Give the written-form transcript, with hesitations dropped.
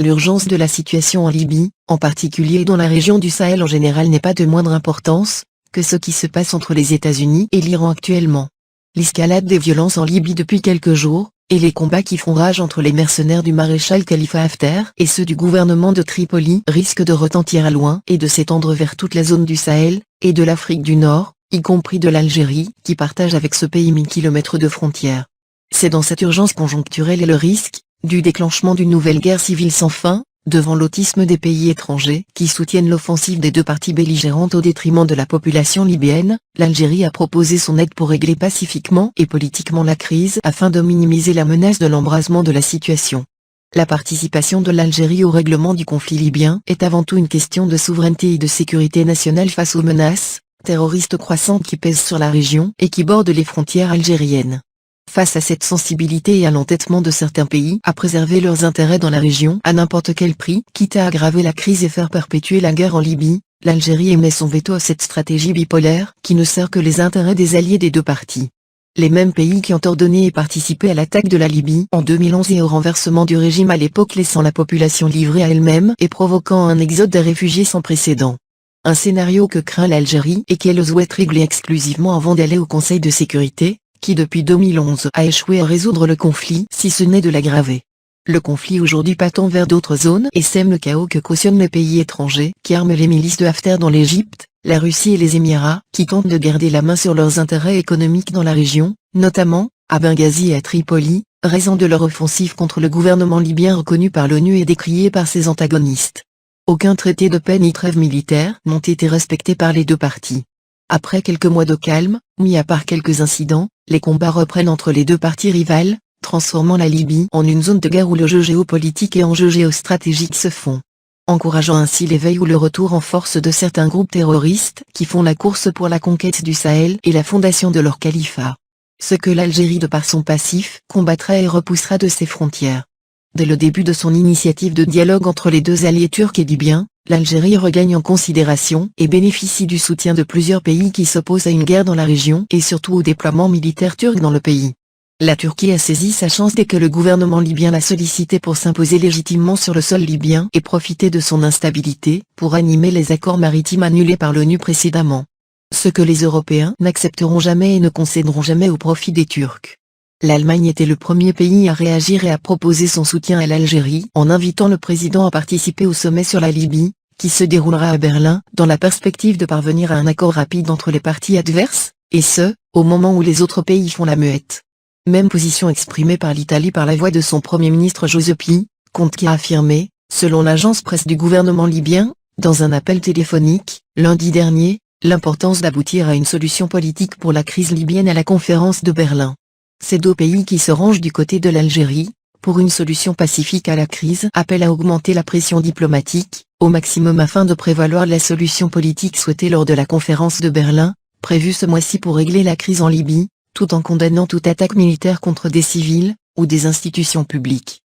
l'urgence de la situation en Libye, en particulier dans la région du Sahel en général, n'est pas de moindre importance que ce qui se passe entre les États-Unis et l'Iran actuellement. L'escalade des violences en Libye depuis quelques jours, et les combats qui font rage entre les mercenaires du maréchal Khalifa Haftar et ceux du gouvernement de Tripoli risquent de retentir à loin et de s'étendre vers toute la zone du Sahel, et de l'Afrique du Nord, y compris de l'Algérie, qui partage avec ce pays 1000 kilomètres de frontières. C'est dans cette urgence conjoncturelle et le risque du déclenchement d'une nouvelle guerre civile sans fin, devant l'autisme des pays étrangers qui soutiennent l'offensive des deux parties belligérantes au détriment de la population libyenne, l'Algérie a proposé son aide pour régler pacifiquement et politiquement la crise afin de minimiser la menace de l'embrasement de la situation. La participation de l'Algérie au règlement du conflit libyen est avant tout une question de souveraineté et de sécurité nationale face aux menaces terroristes croissantes qui pèsent sur la région et qui bordent les frontières algériennes. Face à cette sensibilité et à l'entêtement de certains pays à préserver leurs intérêts dans la région à n'importe quel prix, quitte à aggraver la crise et faire perpétuer la guerre en Libye, l'Algérie émet son veto à cette stratégie bipolaire qui ne sert que les intérêts des alliés des deux parties. Les mêmes pays qui ont ordonné et participé à l'attaque de la Libye en 2011 et au renversement du régime à l'époque, laissant la population livrée à elle-même et provoquant un exode des réfugiés sans précédent. Un scénario que craint l'Algérie et qu'elle souhaite régler exclusivement avant d'aller au Conseil de sécurité, qui depuis 2011 a échoué à résoudre le conflit si ce n'est de l'aggraver. Le conflit aujourd'hui patend vers d'autres zones et sème le chaos que cautionnent les pays étrangers qui arment les milices de Haftar dans l'Égypte, la Russie et les Émirats qui tentent de garder la main sur leurs intérêts économiques dans la région, notamment à Benghazi et à Tripoli, raison de leur offensive contre le gouvernement libyen reconnu par l'ONU et décrié par ses antagonistes. Aucun traité de paix ni trêve militaire n'ont été respectés par les deux parties. Après quelques mois de calme, mis à part quelques incidents, les combats reprennent entre les deux parties rivales, transformant la Libye en une zone de guerre où le jeu géopolitique et enjeux géostratégiques se font. Encourageant ainsi l'éveil ou le retour en force de certains groupes terroristes qui font la course pour la conquête du Sahel et la fondation de leur califat. Ce que l'Algérie de par son passif combattra et repoussera de ses frontières. Dès le début de son initiative de dialogue entre les deux alliés turcs et libyens, l'Algérie regagne en considération et bénéficie du soutien de plusieurs pays qui s'opposent à une guerre dans la région et surtout au déploiement militaire turc dans le pays. La Turquie a saisi sa chance dès que le gouvernement libyen l'a sollicité pour s'imposer légitimement sur le sol libyen et profiter de son instabilité pour animer les accords maritimes annulés par l'ONU précédemment. Ce que les Européens n'accepteront jamais et ne concéderont jamais au profit des Turcs. L'Allemagne était le premier pays à réagir et à proposer son soutien à l'Algérie en invitant le président à participer au sommet sur la Libye, qui se déroulera à Berlin, dans la perspective de parvenir à un accord rapide entre les parties adverses, et ce, au moment où les autres pays font la muette. Même position exprimée par l'Italie par la voix de son Premier ministre Giuseppe Conte qui a affirmé, selon l'agence presse du gouvernement libyen, dans un appel téléphonique, lundi dernier, l'importance d'aboutir à une solution politique pour la crise libyenne à la conférence de Berlin. Ces deux pays qui se rangent du côté de l'Algérie, pour une solution pacifique à la crise, appellent à augmenter la pression diplomatique, au maximum afin de prévaloir la solution politique souhaitée lors de la conférence de Berlin, prévue ce mois-ci pour régler la crise en Libye, tout en condamnant toute attaque militaire contre des civils, ou des institutions publiques.